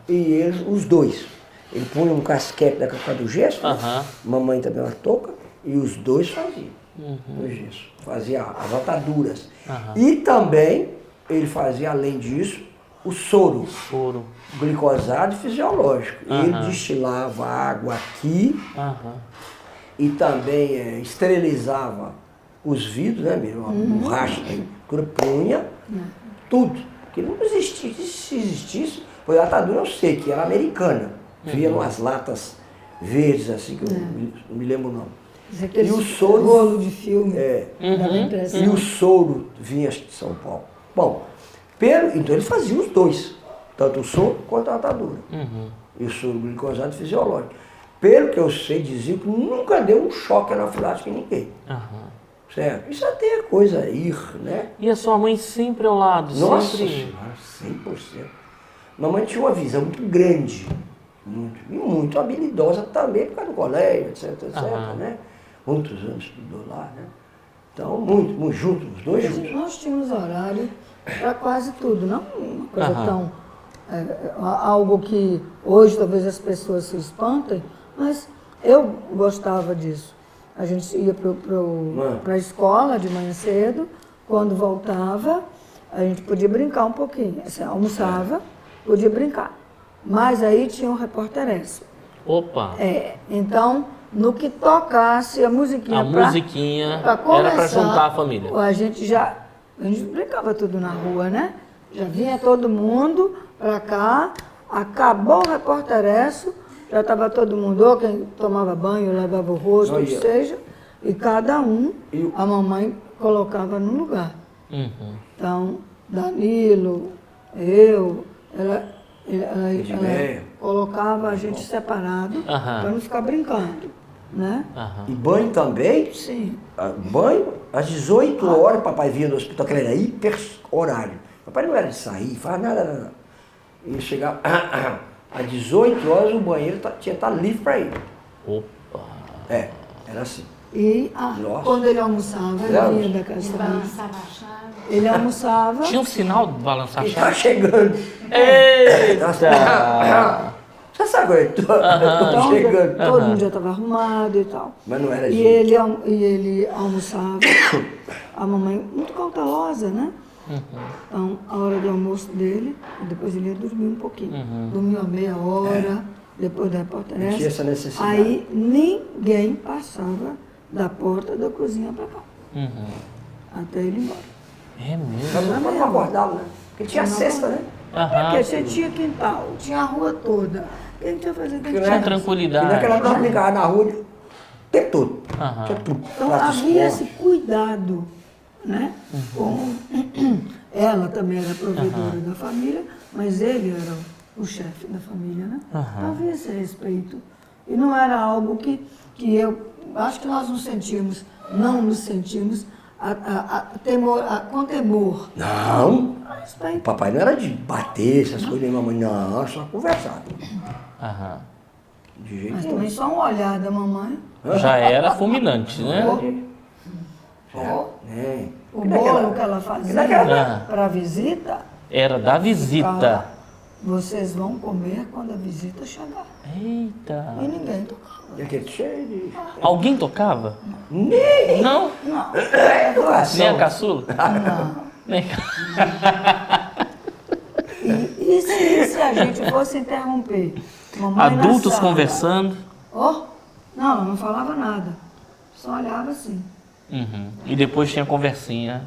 E eles, os dois. Ele punha um casquete da capa do gesso, né? Mamãe também uma touca, e os dois faziam o gesso. Fazia as ataduras. E também ele fazia, além disso, o soro. Glicosado e fisiológico. Ele destilava água aqui e também esterilizava os vidros, né, mesmo? Uma borracha que punha, tudo. Porque não existia. Se existisse, foi a atadura, eu sei que era americana. Via umas latas verdes, assim, que eu não me lembro o nome. E o soro.
Rolo de filme.
E o soro vinha de São Paulo. Bom, então ele fazia os dois, tanto o soro quanto a atadura. E o soro glicosado fisiológico. Pelo que eu sei, diziam que nunca deu um choque anafilático em ninguém. Certo? Isso até é coisa né?
E a sua mãe sempre ao lado?
Nossa
sempre...
Senhora, 100%. Mamãe tinha uma visão muito grande. E muito habilidosa também, por causa do colégio, etc, né? Muitos anos estudou lá, né? Então, muito juntos, os dois juntos.
Nós tínhamos horário para quase tudo, não uma coisa tão... algo que hoje talvez as pessoas se espantem, mas eu gostava disso. A gente ia para a escola de manhã cedo, quando voltava, a gente podia brincar um pouquinho. Assim, almoçava, podia brincar. Mas aí tinha um repórter.
Opa!
Então, no que tocasse a musiquinha
era para juntar a família.
A gente brincava tudo na rua, né? Já vinha todo mundo para cá, acabou o repórter, já estava todo mundo, ou quem tomava banho, lavava o rosto, ou seja, e cada um, a mamãe colocava no lugar. Então, Danilo, eu, ela colocava a gente separado para não ficar brincando, né?
E banho também?
Sim.
Banho, às 18 horas, papai vinha do hospital, que ele era hiper horário. Papai não era de sair, faz nada. Ele chegava, às 18 horas o banheiro tinha que estar livre para ele.
Opa!
Era assim.
E quando ele almoçava, ele vinha da casa dele. Ele almoçava.
Tinha um sinal de balançar a
Ele
chave?
tá chegando.
Eita!
Você sabe, tô chegando.
Todo mundo já estava arrumado e tal.
Mas não era
e ele almoçava. A mamãe, muito cautelosa, né? Então, a hora do almoço dele, depois ele ia dormir um pouquinho. Dormia uma meia hora, depois da repórter.
Tinha essa necessidade.
Aí ninguém passava da porta da cozinha para cá. Até ele ir embora.
É mesmo?
Mas não abordava, né? Porque tinha cesta, né?
Porque você tinha quintal, tinha a rua toda. O que a gente ia fazer dentro de
Tinha
casa?
tranquilidade.
E naquela época nós brincávamos na rua o tempo todo. Tinha tudo.
Então havia esse cuidado, né? Ela também era provedora da família, mas ele era o chefe da família, né? Então havia esse respeito. E não era algo que eu acho que nós não nos sentimos com temor.
Não.
Respeito.
O papai não era de bater essas coisas, nem mamãe, não, só conversar. De jeito
Mas
nenhum.
também só um olhar da mamãe.
Já era fulminante, né?
O bolo que ela fazia para a visita.
Era da visita.
Vocês vão comer quando a visita chegar.
Eita!
E ninguém tocava.
E aquele cheio de...
Alguém tocava?
Nem!
Não?
Não.
É doação.
Nem a caçula?
Não.
Nem...
E se a gente fosse interromper? Mamãe na
Adultos
sala.
conversando.
Não, ela não falava nada. Só olhava assim.
E depois tinha conversinha.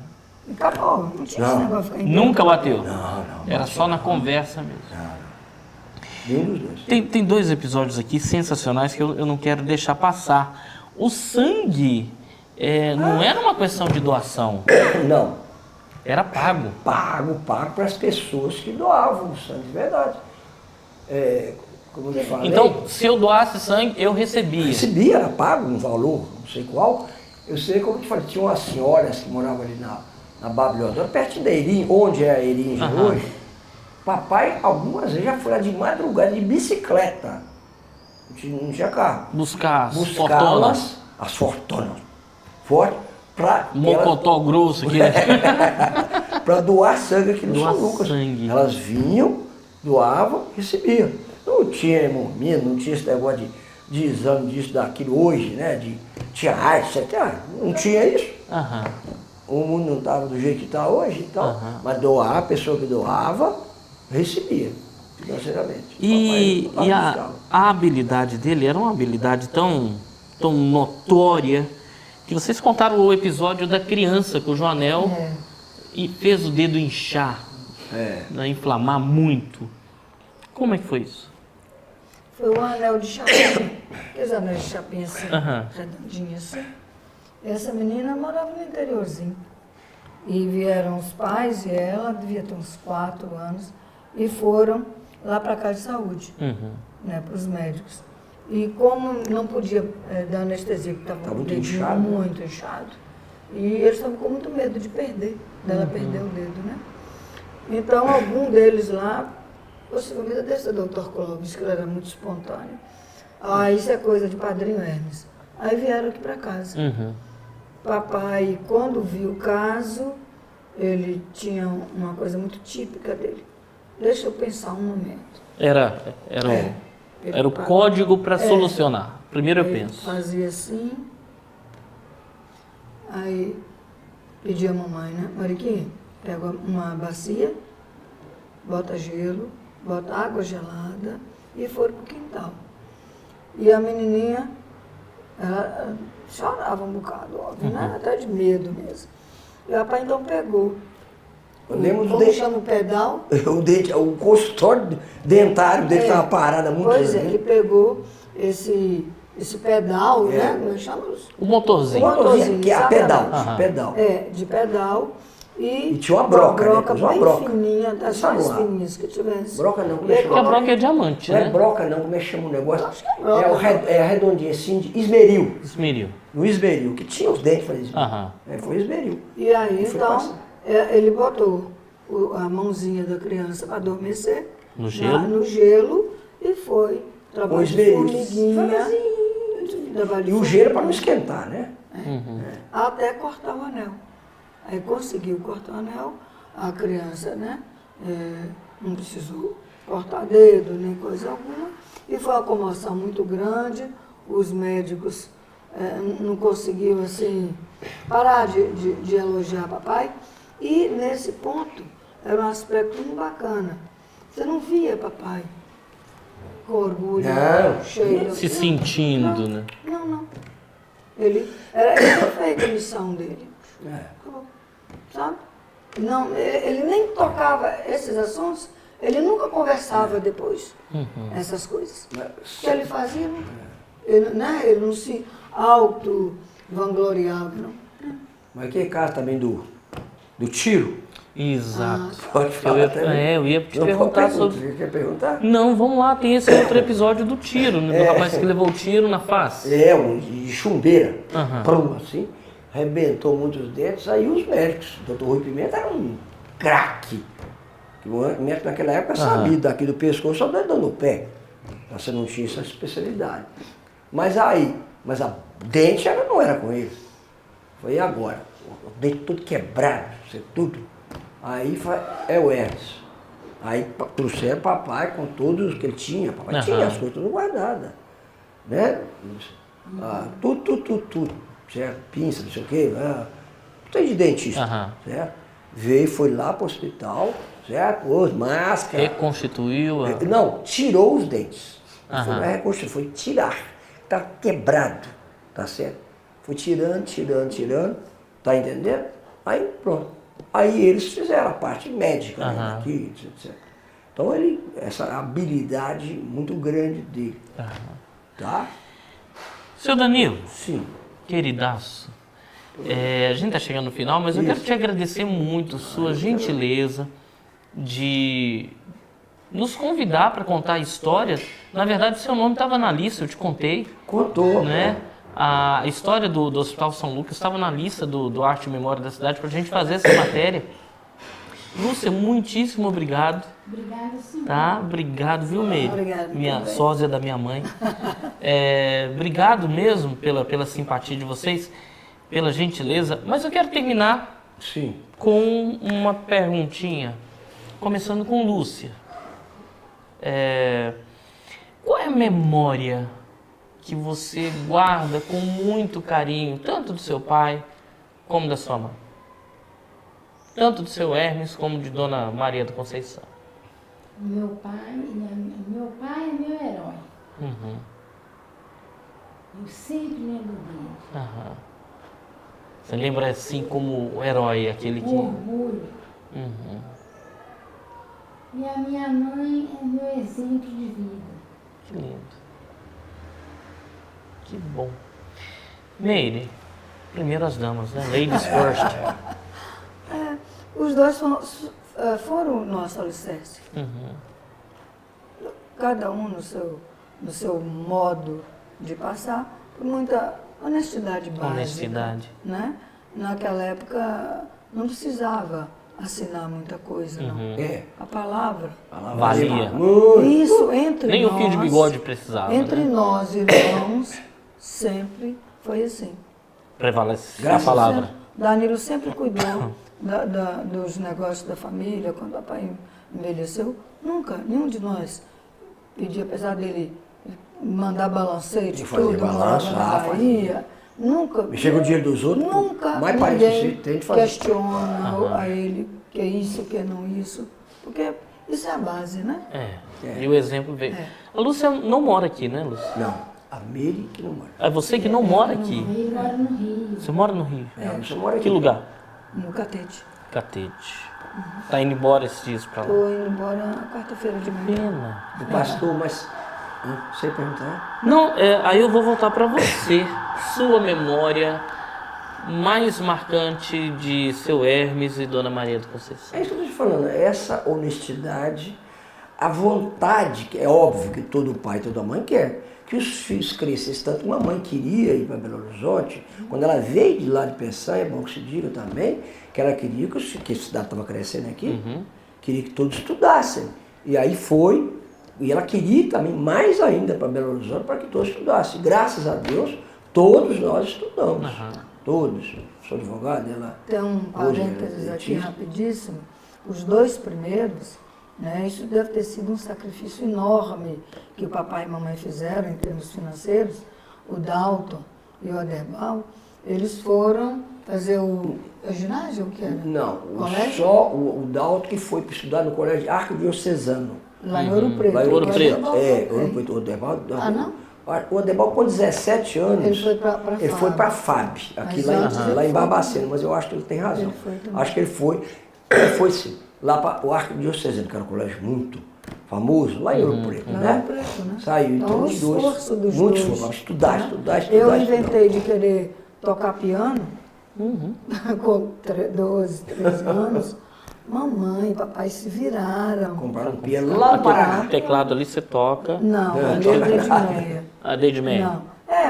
E acabou. Não tinha esse negócio de ficar
Nunca bateu?
Não.
Era só na conversa mesmo.
Nenhum dos dois.
Tem dois episódios aqui sensacionais que eu não quero deixar passar. O sangue não era uma questão de doação.
Não.
Era pago.
Pago para as pessoas que doavam o sangue de verdade. Como eu te falei,
Então, se eu doasse sangue, eu recebia.
recebia, era pago um valor, não sei qual. Eu sei, como eu te falei, tinha umas senhoras que moravam ali na Babilônia, perto da Erim, onde é a Erim hoje. Papai, algumas vezes, já foi lá de madrugada, de bicicleta. Não tinha carro.
Buscar as
Buscar
fortonas.
as fortonas. Forte, para
Mocotó grosso aqui.
para doar sangue aqui no
Doar
São Lucas.
sangue.
Elas vinham, doavam, recebiam. Não tinha hemorragia, não tinha esse negócio de exame disso, daquilo hoje, né? Tinha arte, não tinha isso.
Aham.
O mundo não estava do jeito que está hoje, então, mas doar, a pessoa que doava, recebia financeiramente.
E
Papai
a
buscava.
habilidade dele era uma habilidade tão notória que vocês contaram o episódio da criança com o Joanel e fez o dedo inchar, né, inflamar muito. Como é que foi isso?
Foi um anel de chapinha, aqueles anéis de chapinha assim,
Aham.
redondinho assim. Essa menina morava no interiorzinho. E vieram os pais e ela, devia ter uns 4 anos, e foram lá para a casa de saúde, né, para os médicos. E como não podia dar anestesia, porque estava
muito
o dedinho
inchado, né?
muito inchado, e eles estavam com muito medo de perder, dela perder o dedo, né? Então, algum deles lá, possivelmente desse Dr. Clóvis, que ele era muito espontâneo. Isso é coisa de Padrinho Hermes. Aí vieram aqui para casa. Papai, quando viu o caso, ele tinha uma coisa muito típica dele. Deixa eu pensar um momento.
Era o código para solucionar. Primeiro eu
Ele
penso.
fazia assim, aí pedia a mamãe, né? Mariquinha, pega uma bacia, bota gelo, bota água gelada e foi pro quintal. E a menininha, ela chorava um bocado, óbvio, né? Até de medo mesmo. E o papai então pegou.
Eu lembro
Como chama o pedal?
o consultório dentário dele estava parado há muito
Pois é,
tempo.
ele pegou esse pedal, né? Como chama?
O motorzinho.
O motorzinho, que é a pedal.
exatamente.
Pedal.
De pedal. E
tinha uma broca, né?
broca
Usou uma
bem
broca.
fininha, das
Sabe
mais
lá?
fininhas que tivesse.
Broca não, como
E
é
aí
que
Porque a
chama?
broca é diamante,
Não é
né?
broca não, como é que chama o negócio?
Acho que é broca.
É redondinho assim, de esmeril.
Esmeril.
No esmeril, que tinha os dentes, falei esmeril.
Aham.
Foi esmeril.
E aí,
E foi
então,
passando.
ele botou a mãozinha da criança para adormecer.
No gelo?
No gelo e foi. Trabalho de
esmeril.
formiguinha. trabalho de
E o gelo para não esquentar, né?
até cortar o anel. Aí conseguiu cortar o anel, a criança, né, não precisou cortar dedo, nem coisa alguma, e foi uma comoção muito grande, os médicos não conseguiam, assim, parar de elogiar papai, e nesse ponto era um aspecto muito bacana. Você não via papai com orgulho,
Não.
cheio.
Se sentindo, né?
Não. Ele tinha feito a missão dele. Acabou. Sabe? Não, ele nem tocava esses assuntos, ele nunca conversava depois, essas coisas. O que ele fazia, ele não se auto-vangloriava, não.
Mas que caso também do tiro?
Exato.
Pode falar também.
Eu ia te
Não,
perguntar
pergunta,
sobre...
Você quer perguntar?
Não, vamos lá, tem esse outro episódio do tiro, né? Do rapaz que levou o tiro na face.
De chumbeira.
Aham.
Prum, assim. Arrebentou muitos dentes. Aí os médicos, o Dr. Rui Pimenta era um craque. O médico naquela época sabia daqui do pescoço só dando o pé. Você não tinha essa especialidade. Mas a dente não era com ele. Foi agora. O dente tudo quebrado, tudo. Aí é o Hermes. Aí trouxeram papai com todos que ele tinha. Papai tinha as coisas tudo guardadas. Né? Tudo. Certo? Pinça, não sei o quê. Tem de dentista. Certo? Veio, foi lá para o hospital, certo? Pôs máscara.
Reconstituiu a...
Não, tirou os dentes.
Aham.
Não é reconstruir, foi tirar. Tá quebrado, tá certo? Foi tirando, tá entendendo? Aí pronto. Aí eles fizeram a parte médica, né, aqui, etc. Então essa habilidade muito grande dele. Tá?
Seu Danilo,
Sim.
queridaço, A gente está chegando no final, mas eu quero te agradecer muito sua gentileza de nos convidar para contar a história. Na verdade, seu nome estava na lista, eu te contei.
Contou.
Né? A história do Hospital São Lucas estava na lista do Arte e Memória da Cidade para a gente fazer essa matéria. Lúcia, muitíssimo obrigado.
Obrigada, senhor.
Tá? Obrigado, viu, Meire?
Obrigada,
Minha
também.
sósia da minha mãe. Obrigado mesmo pela simpatia de vocês, pela gentileza. Mas eu quero terminar
Sim.
com uma perguntinha, começando com Lúcia. Qual é a memória que você guarda com muito carinho, tanto do seu pai como da sua mãe? Tanto do seu Hermes como de Dona Maria da Conceição.
Meu pai é meu herói.
Uhum.
Eu sempre lembro dele.
Aham. Você lembra assim como o herói, aquele que...
Orgulho.
Uhum.
E a minha mãe é meu exemplo de vida.
Que lindo. Que bom. Meire, primeiro as damas, né? Ladies first.
Os dois foram o nosso alicerce.
Uhum.
Cada um no seu modo de passar, por muita honestidade básica.
Honestidade.
Né? Naquela época não precisava assinar muita coisa, não. A palavra.
Valia.
Isso, entre
Nem
nós.
o fio de bigode precisava,
Entre
né?
nós, irmãos, sempre foi assim.
Prevalece a
Graças
palavra.
Danilo sempre cuidou dos negócios da família, quando o papai envelheceu. Nunca, nenhum de nós pedia, apesar dele mandar balancete,
De fazer
tudo,
balanço,
morava na Bahia. Nunca.
Mexer com o dinheiro dos outros.
Nunca
mais parece
ninguém
que tem de fazer.
questiona a ele que é isso, que é não isso. Porque isso é a base, né?
E o exemplo veio. A Lúcia não mora aqui, né, Lúcia?
Não, a Meire que não mora.
É você que não mora aqui.
Ele mora no Rio.
Você mora no Rio?
A Lúcia mora aqui.
Que lugar?
No Catete.
Catete. Tá indo embora esses dias pra lá.
Estou indo embora na quarta-feira de manhã.
Pena.
O pastor, mas... Você perguntar?
Não, aí eu vou voltar pra você. Sua memória mais marcante de seu Hermes e Dona Maria da Conceição.
É isso que eu estou te falando, essa honestidade, a vontade, que é óbvio que todo pai e toda mãe quer, que os filhos crescessem tanto. Uma mãe queria ir para Belo Horizonte, quando ela veio de lá de Peçanha, é bom que se diga também, que ela queria que a cidade estava crescendo aqui, queria que todos estudassem. E aí foi, e ela queria também mais ainda para Belo Horizonte para que todos estudassem. Graças a Deus, todos nós estudamos. Todos. Sou advogado, ela...
Tem um
hoje é
parênteses aqui
dentista.
rapidíssimo. Os dois primeiros, né, isso deve ter sido um sacrifício enorme que o papai e a mamãe fizeram em termos financeiros. O Dalton e o Aderbal, eles foram fazer o ginásio, o que era?
Não,
Colégio?
só o Dalton que foi estudar no colégio Arquidiocesano.
Lá em Ouro Preto.
Lá em Ouro
O
Preto.
Aderbal
Ouro
também.
Preto. O Aderbal,
Ah, não?
O Aderbal, com 17 anos,
Ele foi pra
ele
FAB.
foi para a FAB, aqui
Mas
lá
antes ele
em
foi
Barbacena, mas eu acho que ele tem razão.
Ele foi também.
Acho que ele foi sim, lá para o Arquidiocesano, que era um colégio muito famoso, lá em Ouro Preto,
Lá em
né?
Ouro Preto, né?
Saiu, então,
o
os dois,
esforço dos
muito
dois,
esforço, estudar,
né?
estudar.
Eu inventei de querer tocar piano com 12, 13 anos. Mamãe e papai se viraram.
Compraram um piano lá no Paraná.
O teclado ali você toca.
Não, ali é desde meia.
A desde meia.
Não.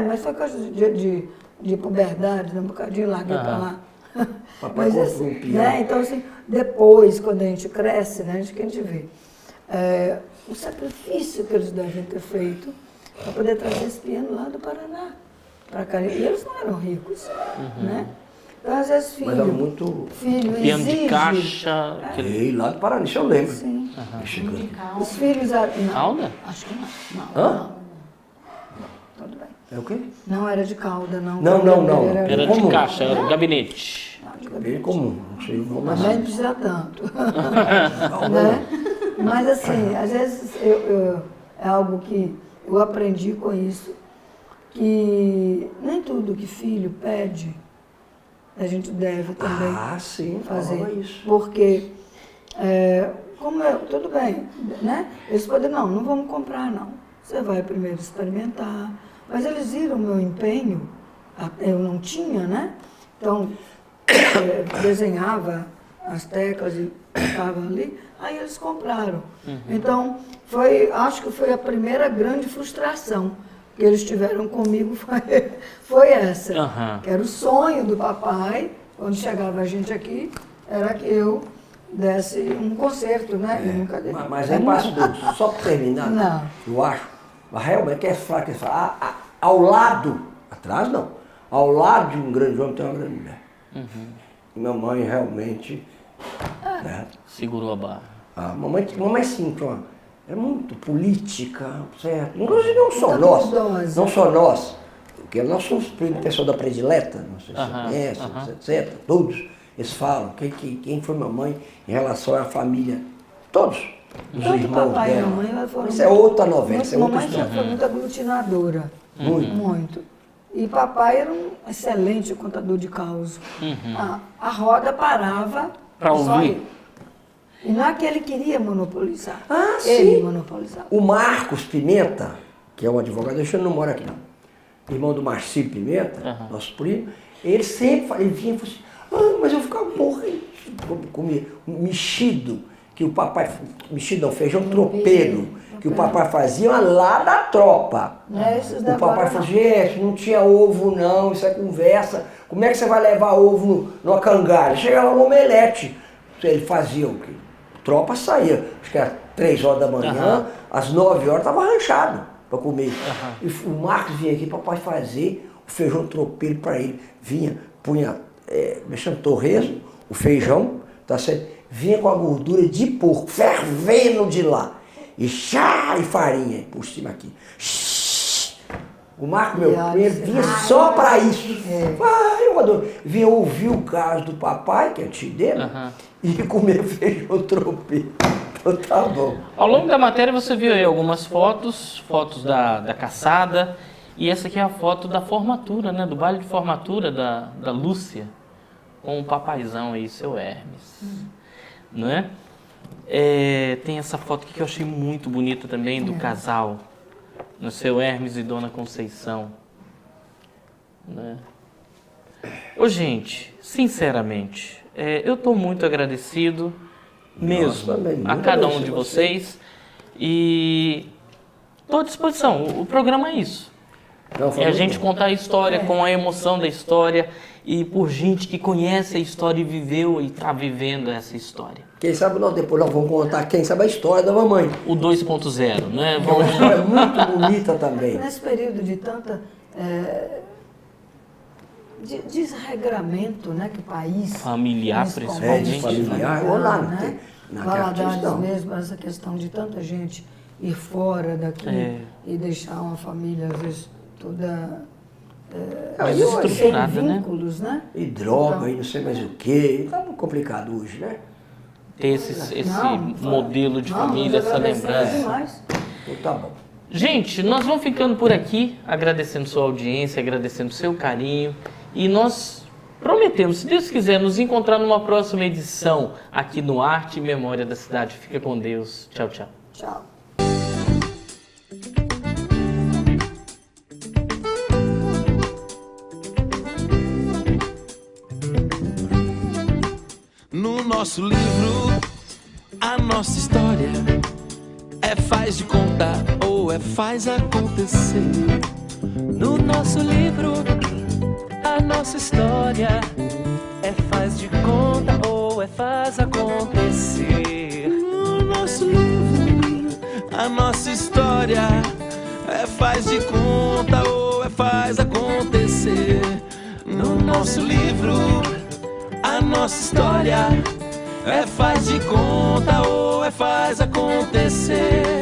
Mas foi coisa de puberdade, né? Um bocadinho larguei pra lá.
Papai
Mas
comprou
assim,
um piano.
né? Então, assim, depois, quando a gente cresce, né? Que a gente vê o sacrifício que eles devem ter feito para poder trazer esse piano lá do Paraná para cá. E eles não eram ricos, né? Então, às vezes,
Mas era muito...
filho
Piano de
exige.
caixa.
Ei, lá do Paraná, isso eu lembro.
Sim.
Chegando.
Os filhos... Não,
Alda?
acho que não.
Hã?
Tudo bem.
É o quê?
Não era de cauda, não.
Não.
Era de
Comum.
caixa, era do gabinete.
Bem comum, não sei o nome, mas...
Também não precisa tanto. Né? Mas assim, às vezes é algo que eu aprendi com isso, que nem tudo que filho pede, a gente deve também
sim,
fazer.
falava isso.
Porque, tudo bem, né? Eles podem, não vamos comprar, não. Você vai primeiro experimentar. Mas eles viram o meu empenho, eu não tinha, né? Então, desenhava as teclas e ficava ali, aí eles compraram. Então, acho que foi a primeira grande frustração que eles tiveram comigo, foi essa. Que era o sonho do papai, quando chegava a gente aqui, era que eu desse um concerto, né? E nunca dei.
Mas aí, pastor, só para terminar,
Não.
eu acho, realmente é fraco, ao lado, atrás não, ao lado de um grande homem tem uma grande mulher. E mamãe realmente... Né?
Segurou a barra.
A mamãe sim, é muito política, certo? Inclusive não só nós, não só nós, porque nós somos pessoa da predileta, não sei se você conhece, etc. Todos, eles falam quem foi mamãe em relação à família, todos, os irmãos
papai
dela.
E mamãe foram
Isso é outra novela, isso é outra
mamãe
história.
foi muito aglutinadora, muito. E papai era um excelente contador de causa. A roda parava
Pra
só
ouvir.
ele. E não é que ele queria monopolizar.
Ah,
Ele
sim.
monopolizava.
O Marcos Pimenta, que é um advogado, deixa eu não mora aqui não, irmão do Marcílio Pimenta, nosso primo, ele sempre ele vinha e falou assim, mas eu ficava morrendo, comia mexido, que o papai, mexido não, feijão tropeiro, que o papai fazia lá da tropa.
Esses da
O papai
agora
falou,
não.
gente, não tinha ovo não, isso é conversa, como é que você vai levar ovo numa cangalha? Chega lá no omelete. Ele fazia o quê? Tropa saía, acho que era 3 horas da manhã, às 9 horas estava ranchado para comer. E o Marcos vinha aqui, papai fazer o feijão tropeiro para ele. Vinha, punha, mexendo torresmo, o feijão, tá certo? Vinha com a gordura de porco, fervendo de lá. E chá, e farinha por cima aqui. O Marco, meu primo, vinha só para isso. Eu adoro. Vinha ouvir o caso do papai, que é tio dele, e comer feijão tropeiro. Então tá bom.
Ao longo da matéria você viu aí algumas fotos da caçada, e essa aqui é a foto da formatura, né? Do baile de formatura da Lúcia, com o papaizão aí, seu Hermes. Não é? Tem essa foto aqui que eu achei muito bonita também, do casal, no seu Hermes e Dona Conceição. Né? Ô, gente, sinceramente, eu estou muito agradecido mesmo
também,
a
muito
cada um
agradecido
de
a
vocês e estou à disposição. O programa é isso.
Não, foi
É a
muito
gente
bom.
contar a história com a emoção da história e por gente que conhece a história e viveu e está vivendo essa história.
Quem sabe depois nós vamos contar, quem sabe, a história da mamãe.
O 2.0, né?
É uma história muito bonita também.
Nesse período de tanta de desregramento, né, que o país...
Familiar, principalmente.
Familiar, ou lá, naquela
Valadares
questão.
mesmo, essa questão de tanta gente ir fora daqui e deixar uma família, às vezes, toda...
Desestruturada,
sem
né?
vínculos, né?
E droga, e não sei mais o quê. Tá muito complicado hoje, né?
Ter esse
Não,
modelo de
não,
família,
nós
essa
agradecemos
lembrança.
demais.
Então tá bom.
Gente, nós vamos ficando por aqui, agradecendo sua audiência, agradecendo seu carinho. E nós prometemos, se Deus quiser, nos encontrar numa próxima edição aqui no Arte e Memória da Cidade. Fica com Deus. Tchau, tchau.
Tchau.
No nosso livro, a nossa história faz de conta ou faz acontecer.
No nosso livro, a nossa história faz de conta ou faz acontecer.
No nosso livro, a nossa história faz de conta ou faz acontecer. No nosso livro, a nossa história faz de conta ou faz acontecer.